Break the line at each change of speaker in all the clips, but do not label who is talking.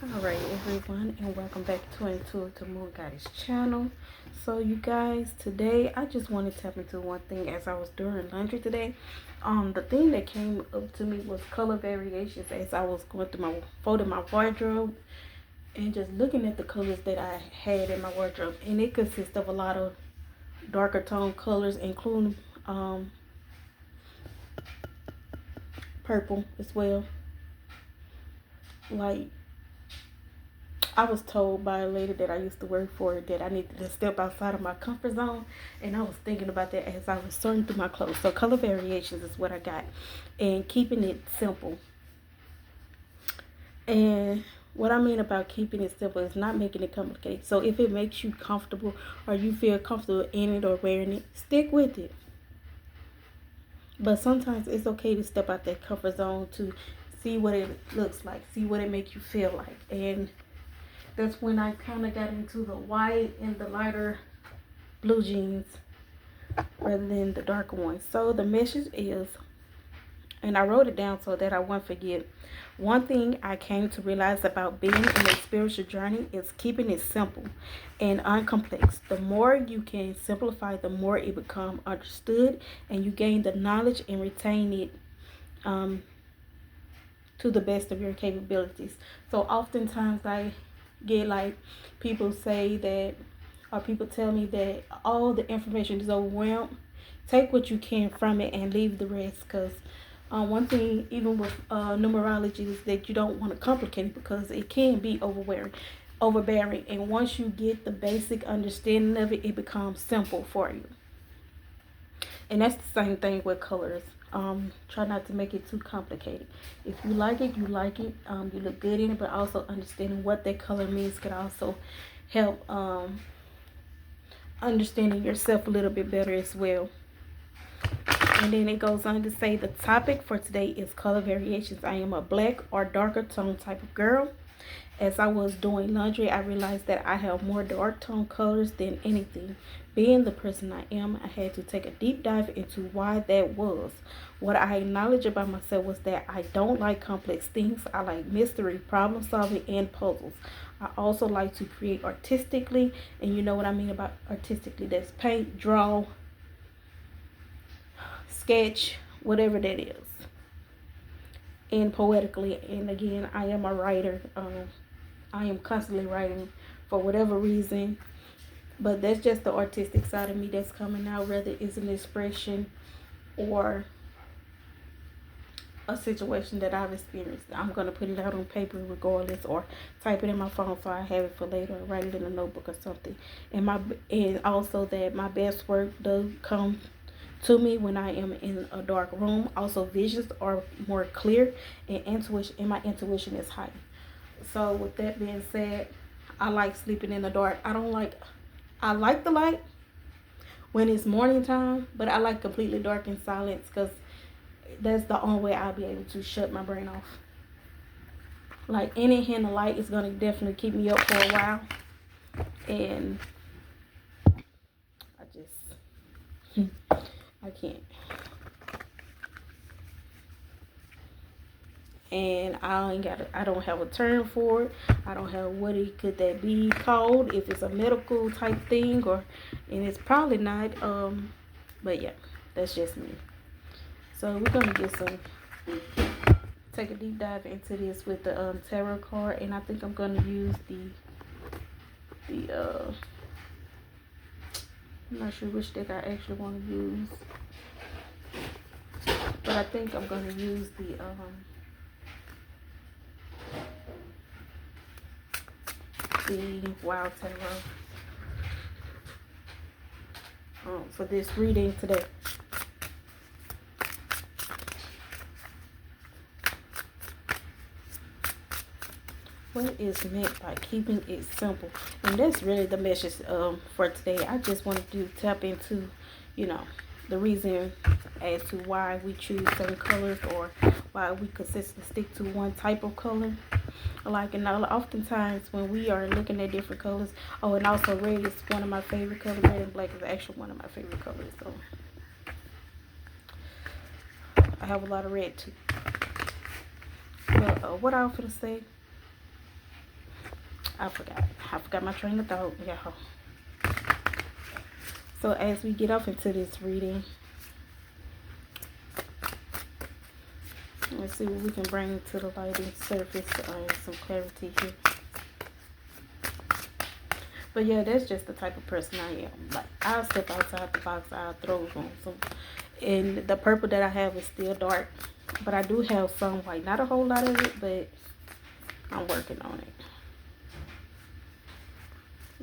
Alright everyone, and welcome back to Intuitive-da-MoonGoddess channel. So you guys, today I just want to tap into one thing. As I was doing laundry today, the thing that came up to me was color variations as I was going through folding my wardrobe and just looking at the colors that I had in my wardrobe. And it consists of a lot of darker tone colors, including purple as well. Like, I was told by a lady that I used to work for that I needed to step outside of my comfort zone, and I was thinking about that as I was sorting through my clothes. So color variations is what I got, and keeping it simple. And what I mean about keeping it simple is not making it complicated. So if it makes you comfortable or you feel comfortable in it or wearing it, stick with it. But sometimes it's okay to step out that comfort zone to see what it looks like, see what it makes you feel like. And that's when I kind of got into the white and the lighter blue jeans rather than the darker ones. So the message is, and I wrote it down so that I won't forget, one thing I came to realize about being in a spiritual journey is keeping it simple and uncomplex. The more you can simplify, the more it becomes understood, and you gain the knowledge and retain it to the best of your capabilities. So oftentimes I get like people say that, or people tell me that all the information is overwhelmed. Take what you can from it and leave the rest, because one thing even with numerology is that you don't want to complicate it because it can be overbearing, and once you get the basic understanding of it, it becomes simple for you. And that's the same thing with colors. Try not to make it too complicated. If you like it, you like it. You look good in it, but also understanding what that color means could also help understanding yourself a little bit better as well. And then it goes on to say the topic for today is color variations. I am a black or darker tone type of girl. As I was doing laundry, I realized that I have more dark tone colors than anything. Being the person I am, I had to take a deep dive into why that was. What I acknowledged about myself was that I don't like complex things. I like mystery, problem solving, and puzzles. I also like to create artistically, and you know what I mean about artistically. That's paint, draw, sketch, whatever that is. And poetically, and again, I am a writer. I am constantly writing for whatever reason, but that's just the artistic side of me that's coming out, whether it's an expression or a situation that I've experienced. I'm going to put it out on paper regardless, or type it in my phone so I have it for later, or write it in a notebook or something. And also that my best work does come to me when I am in a dark room. Also, visions are more clear, and my intuition is high. So with that being said, I like sleeping in the dark. I like the light when it's morning time, but I like completely dark and silence, because that's the only way I'll be able to shut my brain off. Like any hint of light is going to definitely keep me up for a while. And I just, I can't. And I don't have a term for it. I don't have could that be called, if it's a medical type thing, and it's probably not. But yeah, that's just me. So we're gonna take a deep dive into this with the tarot card, and I think I'm gonna use the I'm not sure which deck I actually want to use, but I think I'm gonna use the Wild Tarot for this reading today. What is meant by keeping it simple? And that's really the message for today. I just wanted to tap into, the reason as to why we choose certain colors, or why we consistently stick to one type of color. Like, and oftentimes when we are looking at different colors, and also red is one of my favorite colors. Red and black is actually one of my favorite colors. So I have a lot of red too. But what I was gonna say, I forgot my train of thought, y'all. So as we get off into this reading, let's see what we can bring to the light and surface some clarity here. But yeah, that's just the type of person I am. Like, I'll step outside the box, I'll throw on some. And the purple that I have is still dark. But I do have some white. Not a whole lot of it, but I'm working on it.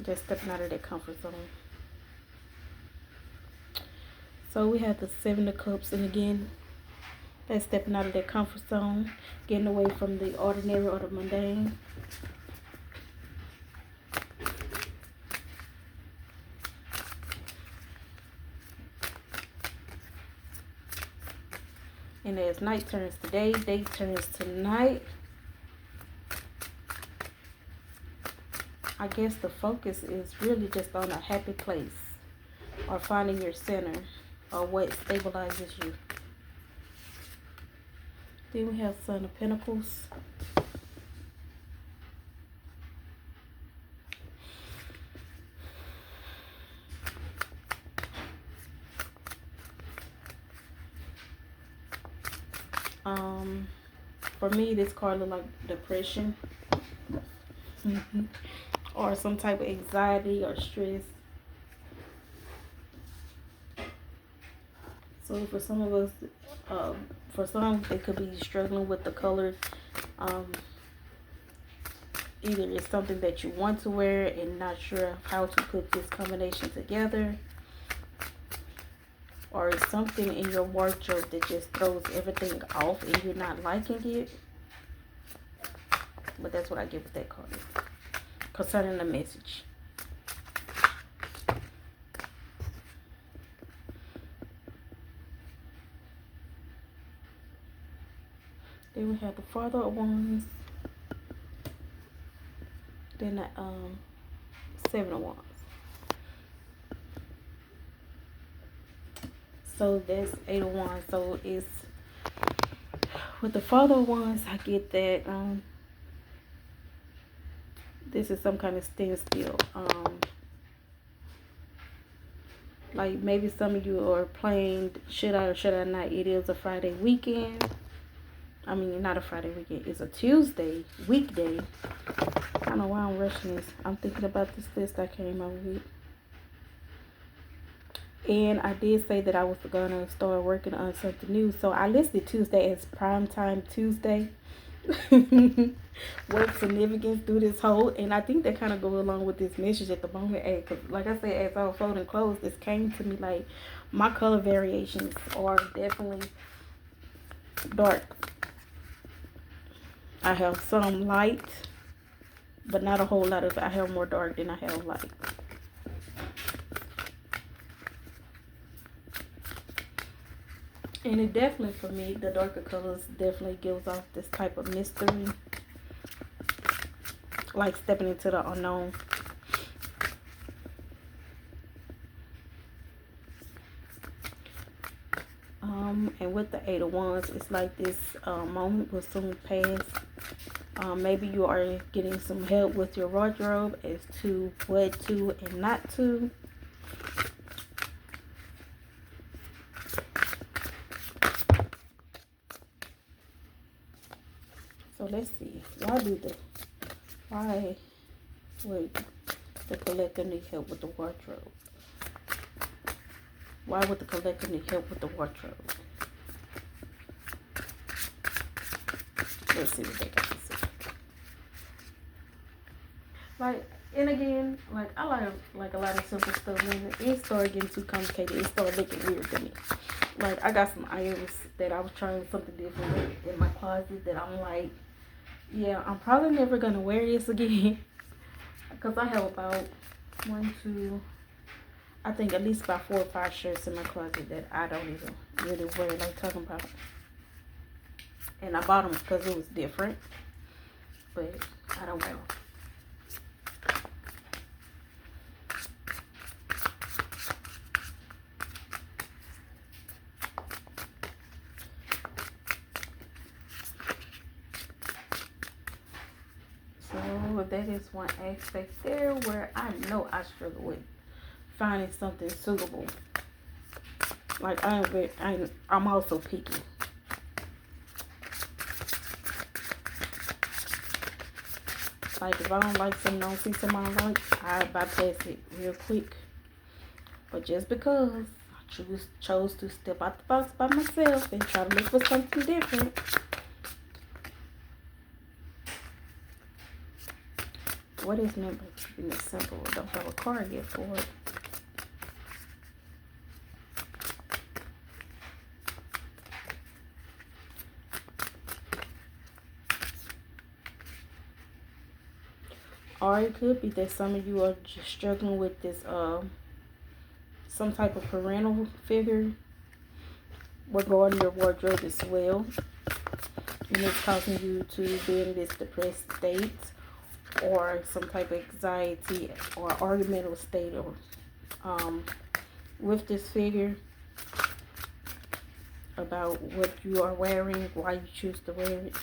Just stepping out of that comfort zone. So we have the Seven of Cups. And again, that's stepping out of that comfort zone. Getting away from the ordinary or the mundane. And as night turns to day, day turns to night. I guess the focus is really just on a happy place. Or finding your center. Or what stabilizes you. Then we have Son of Pentacles. For me, this card look like depression. Or some type of anxiety or stress. So for some of us, for some, they could be struggling with the color. Either it's something that you want to wear and not sure how to put this combination together. Or it's something in your wardrobe that just throws everything off and you're not liking it. But that's what I get with that card. Concerning the message. Then we have the Father of Wands. Then the Seven of Wands. So that's Eight of Wands. So it's with the Father of Wands, I get that this is some kind of standstill. Like maybe some of you are playing should I or should I not. It is a Friday weekend. I mean, not a Friday weekend. It's a Tuesday weekday. I don't know why I'm rushing this. I'm thinking about this list I came up with. And I did say that I was going to start working on something new. So I listed Tuesday as Primetime Tuesday. What significance through this whole. And I think that kind of goes along with this message at the moment. Because like I said, as I was folding clothes, this came to me like my color variations are definitely dark. I have some light, but not a whole lot of it. I have more dark than I have light. And it definitely, for me, the darker colors definitely gives off this type of mystery. Like stepping into the unknown. And with the Eight of Wands, it's like this moment will soon pass. Maybe you are getting some help with your wardrobe as to what to and not to. So let's see. Why would the collector need help with the wardrobe? Why would the collector need help with the wardrobe? Let's see what they got to say. Like, and again, like I like a lot of simple stuff. When it started getting too complicated, it started looking weird to me. Like, I got some items that I was trying something different with in my closet that I'm like, yeah, I'm probably never gonna wear this again. Because I have about I think at least about 4 or 5 shirts in my closet that I don't even really wear, like talking about. And I bought them because it was different. But I don't wear them. So However, that is one aspect there where I know I struggle with finding something suitable. Like I'm also picky. Like if I don't like something, don't see something I like, I bypass it real quick. But just because I chose to step out the box by myself and try to look for something different. What is meant by keeping it simple? I don't have a card yet for it. Or it could be that some of you are just struggling with this some type of parental figure regarding your wardrobe as well. And it's causing you to be in this depressed state or some type of anxiety or argumentative state or with this figure about what you are wearing, why you choose to wear it.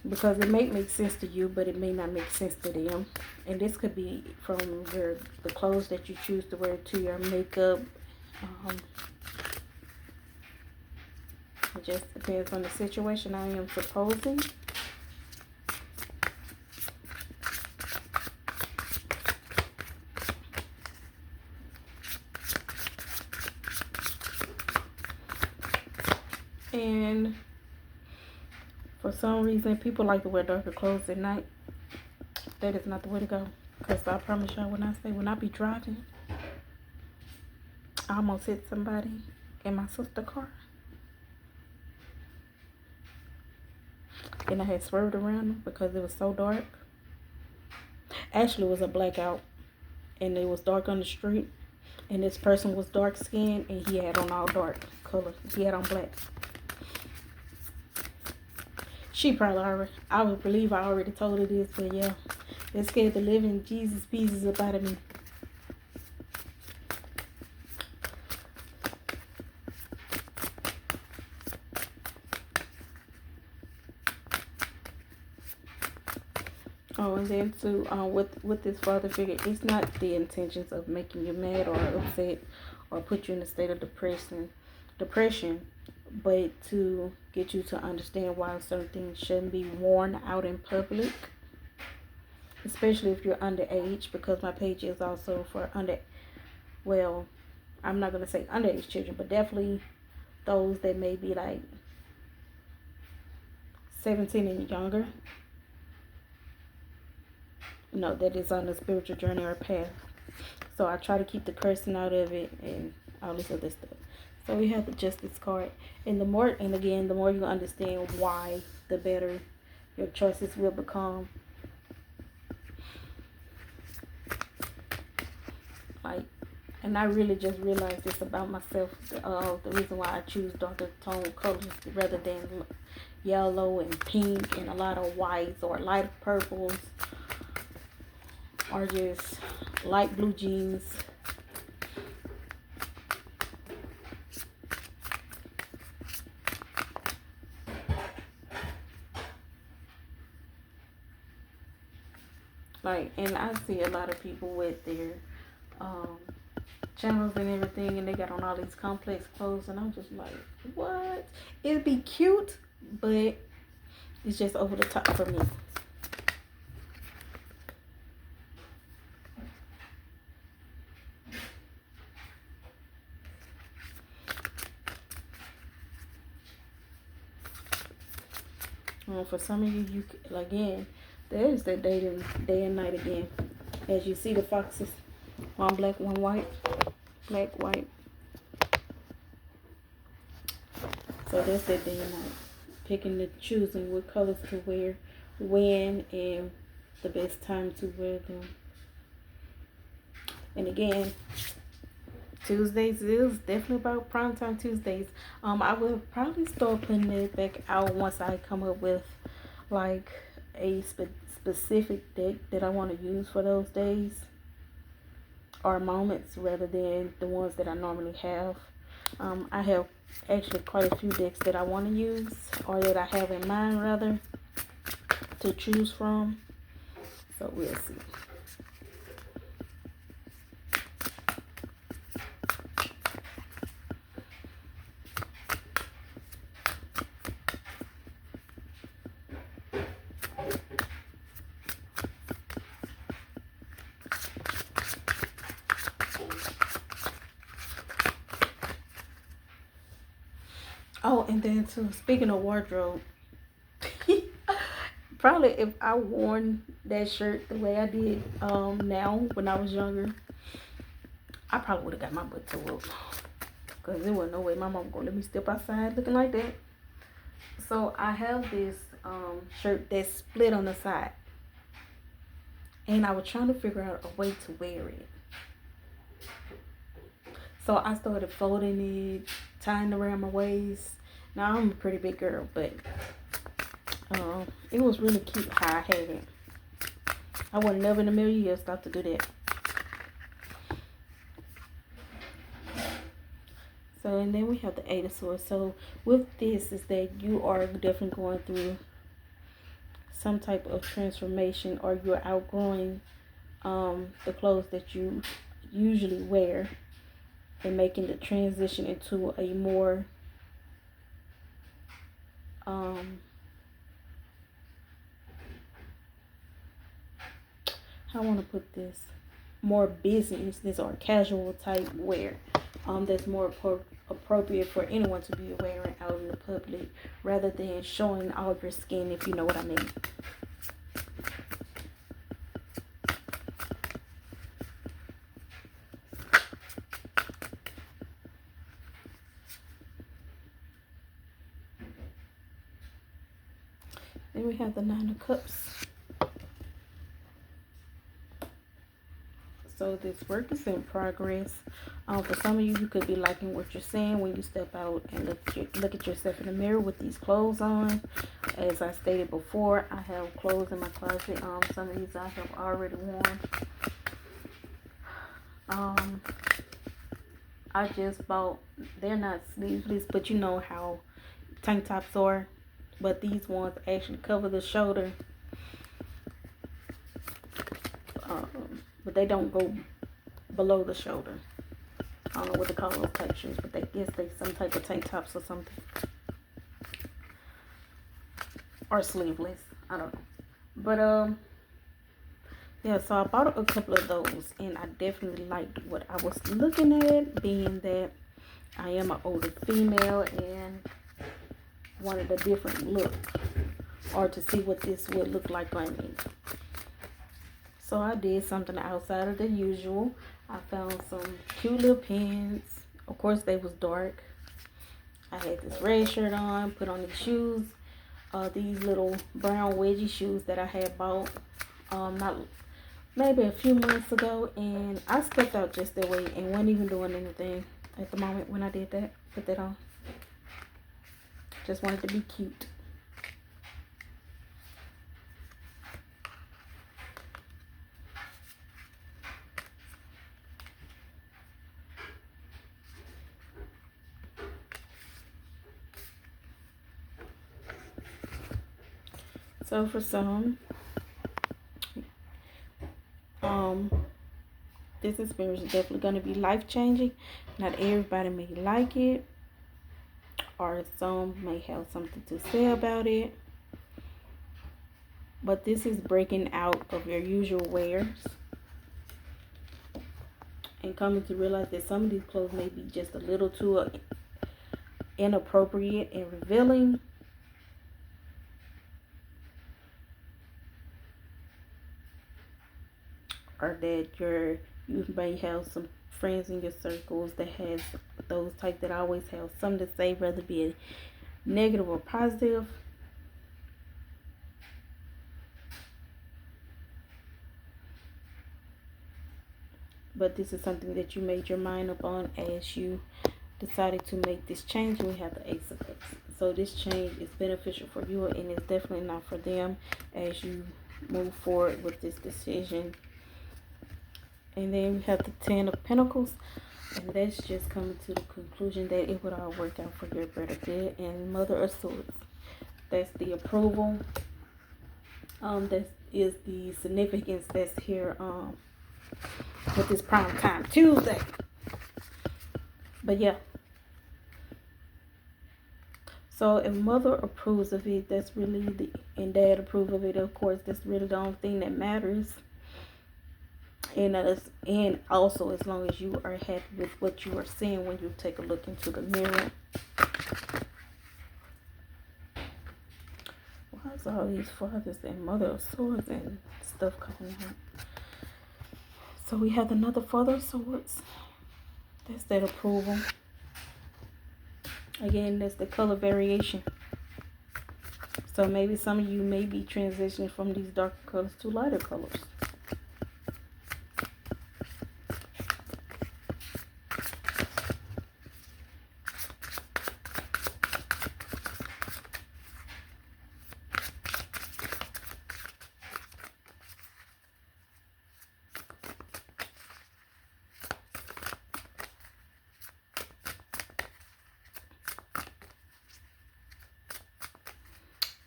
Because it may make sense to you, but it may not make sense to them. And this could be from the clothes that you choose to wear to your makeup. It just depends on the situation, I am supposing. And for some reason, people like to wear darker clothes at night. That is not the way to go. Because I promise y'all, when I be driving, I almost hit somebody in my sister's car. And I had swerved around them because it was so dark. Actually, it was a blackout. And it was dark on the street. And this person was dark skinned and he had on all dark colors. He had on black. She probably I would believe I already told her this, but yeah. It scared the living Jesus pieces up out of me. Oh, and then too, with this father figure, it's not the intentions of making you mad or upset or put you in a state of depression, but to get you to understand why certain things shouldn't be worn out in public, especially if you're underage, because my page is also for well, I'm not going to say underage children, but definitely those that may be like 17 and younger. No, that is on a spiritual journey or path. So I try to keep the cursing out of it and all this other stuff. So we have the Justice card. And the more you understand why, the better your choices will become. And I really just realized this about myself. The reason why I choose darker tone colors rather than yellow and pink and a lot of whites or light purples or just light blue jeans. And I see a lot of people with their channels and everything, and they got on all these complex clothes, and I'm just like, what? It'd be cute, but it's just over the top for me. For some of you, again, there's that day and night again. As you see the foxes, one black, one white, black, white. So that's that day and night. Picking and choosing what colors to wear, when, and the best time to wear them. And again, Tuesdays is definitely about primetime Tuesdays. I will probably start putting it back out once I come up with like a specific deck that I want to use for those days or moments rather than the ones that I normally have. I have actually quite a few decks that I want to use, or that I have in mind rather, to choose from. So we'll see. Oh, and then too, speaking of wardrobe, probably if I worn that shirt the way I did now when I was younger, I probably would have got my butt to whoop. Because there wasn't no way my mom gonna let me step outside looking like that. So I have this shirt that's split on the side. And I was trying to figure out a way to wear it. So I started folding it, tying it around my waist. Now I'm a pretty big girl, but it was really cute how I had it. I would never in a million years stop to do that. So, and then we have the Eight of Swords. So with this is that you are definitely going through some type of transformation, or you're outgrowing the clothes that you usually wear and making the transition into a more how I want to put this, more business or casual type wear that's more appropriate for anyone to be wearing out in the public, rather than showing all your skin, if you know what I mean. Then we have the Nine of Cups. So this work is in progress. For some of you, you could be liking what you're seeing when you step out and look at yourself in the mirror with these clothes on. As I stated before, I have clothes in my closet. Some of these I have already worn. I just bought, they're not sleeveless, but you know how tank tops are. But these ones actually cover the shoulder. But they don't go below the shoulder. I don't know what they call those type shoes, but I guess they some type of tank tops or something. Or sleeveless. I don't know. But yeah, so I bought a couple of those, and I definitely liked what I was looking at, being that I am an older female and wanted a different look, or to see what this would look like on me. So I did something outside of the usual. I found some cute little pins. Of course, they was dark. I had this red shirt on, put on these shoes. These little brown wedgie shoes that I had bought not maybe a few months ago. And I stepped out just that way and wasn't even doing anything at the moment when I did that. Put that on. Just wanted to be cute. So for some, this experience is definitely going to be life-changing. Not everybody may like it, or some may have something to say about it. But this is breaking out of your usual wears and coming to realize that some of these clothes may be just a little too inappropriate and revealing. Or that you may have some friends in your circles that has those type that always have something to say, whether it be a negative or positive. But this is something that you made your mind up on as you decided to make this change. We have the Ace of Cups. So this change is beneficial for you, and it's definitely not for them as you move forward with this decision. And then we have the Ten of Pentacles, and that's just coming to the conclusion that it would all work out for your better good. And Mother of Swords, that's the approval. That's is the significance that's here with this Prime Time Tuesday. But yeah. So if mother approves of it, that's really and dad approve of it, of course, that's really the only thing that matters. And also, as long as you are happy with what you are seeing when you take a look into the mirror. Why is all these fathers and mother of swords and stuff coming out? So we have another father of swords. That's that approval. Again, that's the color variation. So maybe some of you may be transitioning from these darker colors to lighter colors.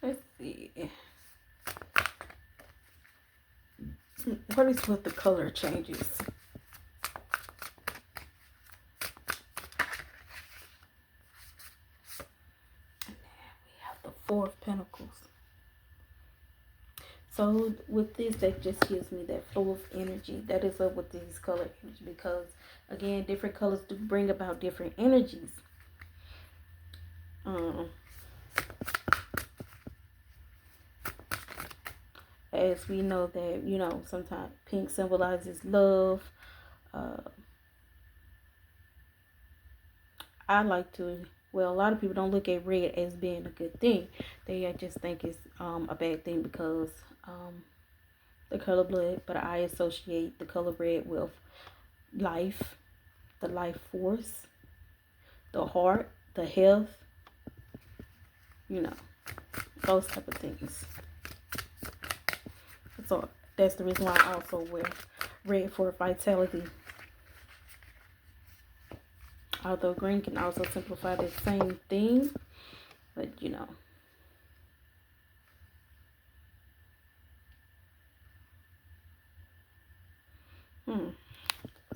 Let's see. What is with the color changes? And then we have the Four of Pentacles. So with this, that just gives me that flow of energy. That is up with these color energy, because again, different colors do bring about different energies. As we know that, you know, sometimes pink symbolizes love. I like to, well, a lot of people don't look at red as being a good thing. They just think it's a bad thing because the color blood. But I associate the color red with life, the life force, the heart, the health, you know, those type of things. So that's the reason why I also wear red for vitality. Although green can also simplify the same thing, but you know.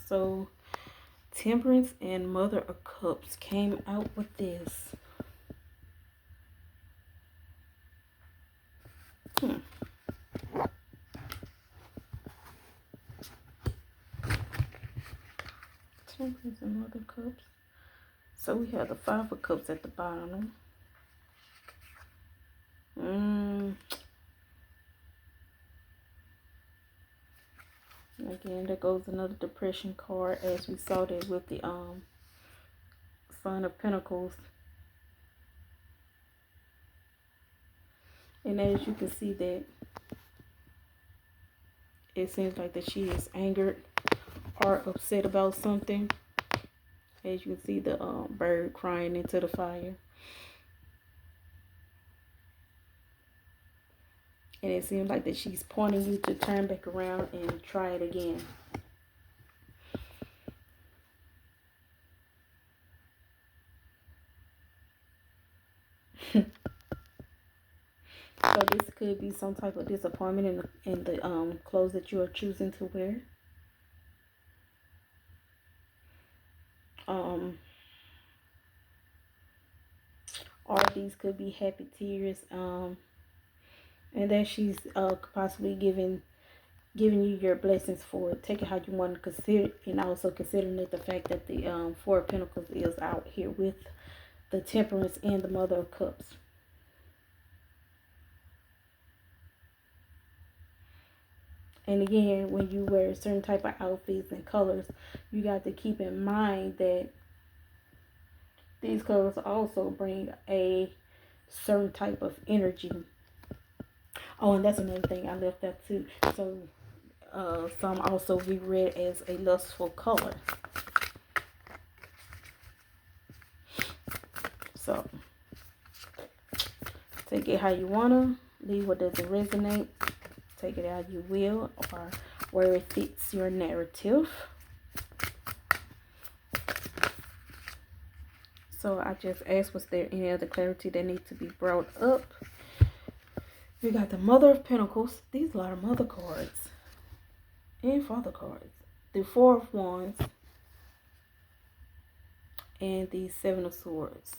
So Temperance and Mother of Cups came out with this. Temperance and Mother of Cups. So we have the Five of Cups at the bottom. Again, there goes another depression card, as we saw that with the Son of Pentacles. And as you can see that it seems like that she is angered or upset about something. As you can see the bird crying into the fire. And it seems like that she's pointing you to turn back around and try it again. So this could be some type of disappointment in the clothes that you are choosing to wear. Or these could be happy tears. And that she's possibly giving you your blessings for it. Take it how you want to consider, and also considering that the fact that the Four of Pentacles is out here with the Temperance and the Mother of Cups. And again, when you wear certain type of outfits and colors, you got to keep in mind that these colors also bring a certain type of energy. Oh, and that's another thing I left out too. So some also be read as a lustful color. So take it how you wanna, leave what doesn't resonate, take it how you will, or where it fits your narrative. So I just asked, was there any other clarity that needs to be brought up? We got the Mother of Pentacles. These are a lot of mother cards and father cards. The Four of Wands and the Seven of Swords.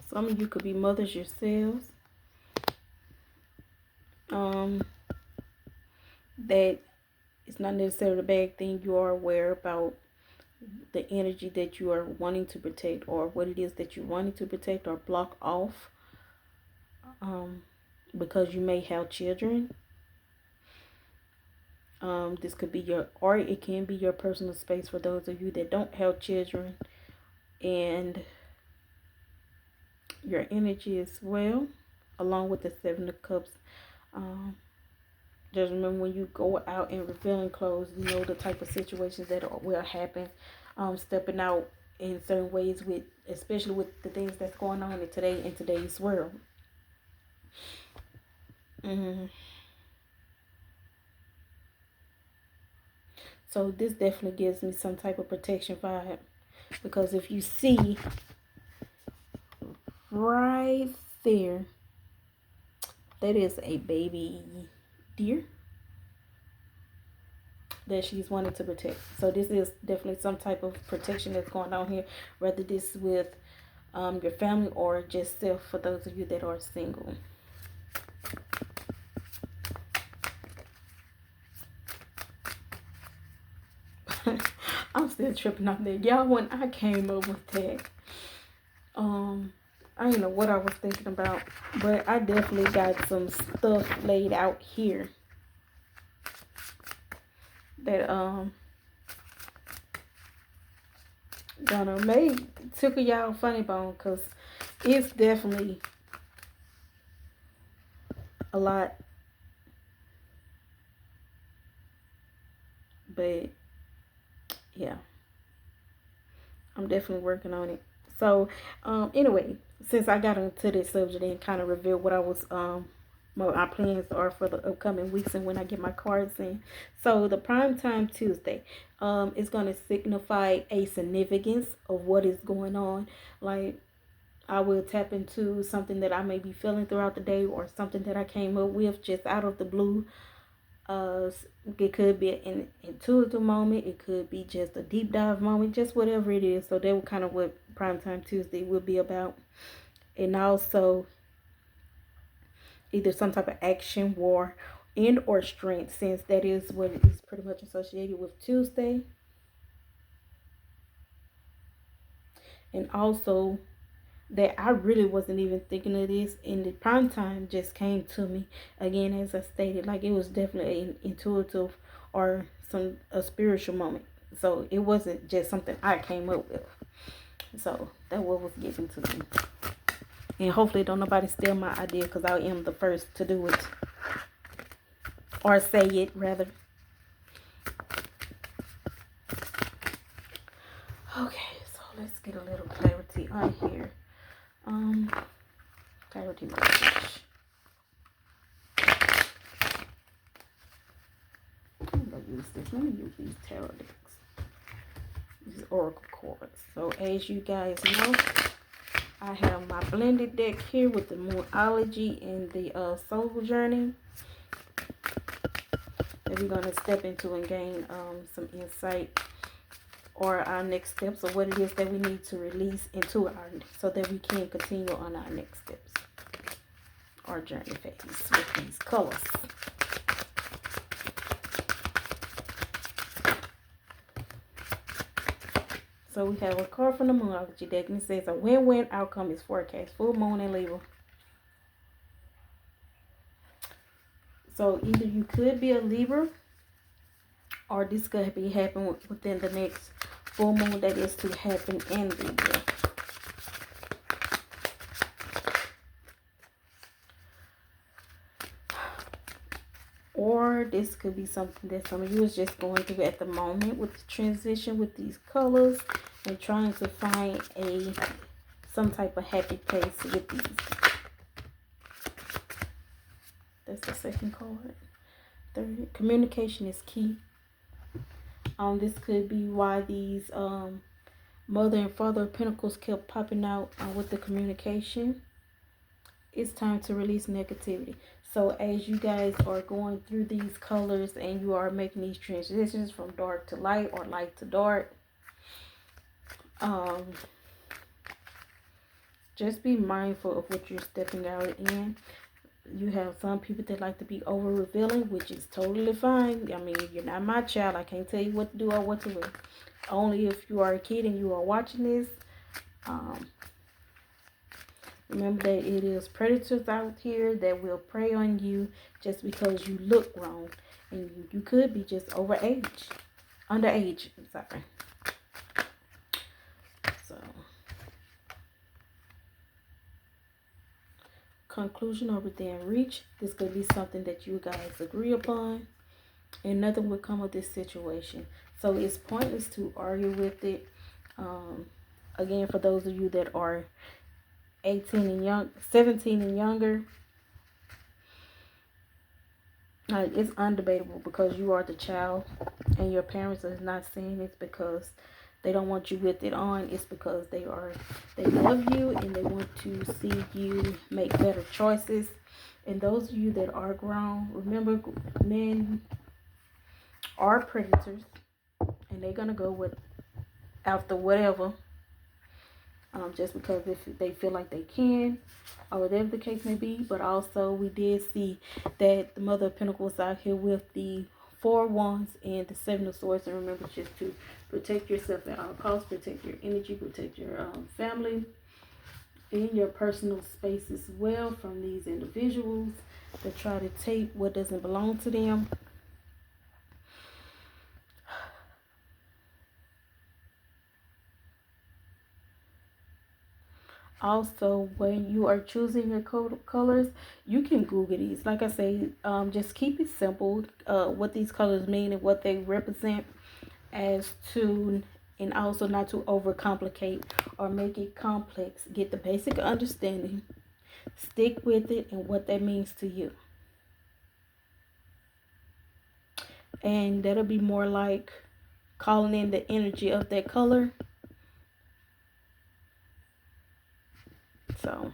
Some of you could be mothers yourselves. That it's not necessarily a bad thing. You are aware about the energy that you are wanting to protect, or what it is that you're wanting to protect or block off, because you may have children. This could be your, or it can be your personal space for those of you that don't have children, and your energy as well, along with the Seven of Cups. Just remember, when you go out in revealing clothes, you know the type of situations that will happen. Stepping out in certain ways, with especially with the things that's going on in today's world. So this definitely gives me some type of protection vibe, because if you see right there, that is a baby deer that she's wanting to protect. So this is definitely some type of protection that's going on here, whether this with your family or just self, for those of you that are single. I'm still tripping on that, y'all. When I came up with that, I don't know what I was thinking about, but I definitely got some stuff laid out here that gonna make tickle y'all funny bone, because it's definitely a lot, but yeah, I'm definitely working on it. So anyway, since I got into this subject and kind of revealed what I was what my plans are for the upcoming weeks and when I get my cards in. So the Prime Time Tuesday is going to signify a significance of what is going on. Like, I will tap into something that I may be feeling throughout the day, or something that I came up with just out of the blue. It could be an intuitive moment. It could be just a deep dive moment, just whatever it is. So that was kind of what Primetime Tuesday will be about. And also either some type of action, war, and or strength, since that is what is pretty much associated with Tuesday. And also that I really wasn't even thinking of this, and the prime time just came to me again, as I stated. Like, it was definitely an intuitive or a spiritual moment. So it wasn't just something I came up with. So that what was given to me. And hopefully don't nobody steal my idea, because I am the first to do it, or say it rather. Okay, so let's get a little clarity on here. Clarity message. I'm gonna use this. Let me use these tarot decks. These oracle cards. So as you guys know, I have my blended deck here with the Moonology and the Soul Journey that we're gonna step into and gain some insight, or our next steps, or what it is that we need to release into our, so that we can continue on our next steps, our journey phase with these colors. So we have a card from the Moonology deck, and it says a win-win outcome is forecast. Full moon in Libra. So either you could be a Libra, or this could be happening within the next full moon that is to happen in Libra. Or this could be something that some of you is just going through at the moment with the transition with these colors, and trying to find some type of happy place with these. That's the second card. Third, communication is key. This could be why these Mother and Father of Pentacles kept popping out with the communication. It's time to release negativity. So as you guys are going through these colors and you are making these transitions from dark to light or light to dark, just be mindful of what you're stepping out in. You have some people that like to be over revealing, which is totally fine. I mean, you're not my child. I can't tell you what to do or what to do. Only if you are a kid and you are watching this. Remember that it is predators out here that will prey on you just because you look wrong. And you could be just underage. I'm sorry. So, conclusion or within reach. This could be something that you guys agree upon. And nothing will come of this situation. So, it's pointless to argue with it. Again, for those of you that are 17 and younger, it's undebatable because you are the child and your parents are not saying this because they don't want you with it on. It's because they love you and they want to see you make better choices. And those of you that are grown, remember, men are predators and they're gonna go after whatever, just because if they feel like they can, or whatever the case may be. But also, we did see that the Mother of Pentacles out here with the 4 Wands and the 7 of Swords. And remember just to protect yourself at all costs, protect your energy, protect your family, and your personal space as well from these individuals that try to take what doesn't belong to them. Also, when you are choosing your colors, you can Google these. Like I say, just keep it simple, what these colors mean and what they represent, and also not to overcomplicate or make it complex. Get the basic understanding, stick with it, and what that means to you. And that'll be more like calling in the energy of that color. So,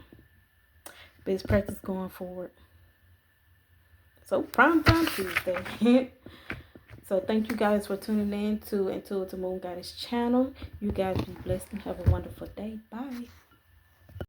best practice going forward. So, Prime Time Tuesday. So, thank you guys for tuning in to Intuitive-da-MoonGoddess channel. You guys be blessed and have a wonderful day. Bye.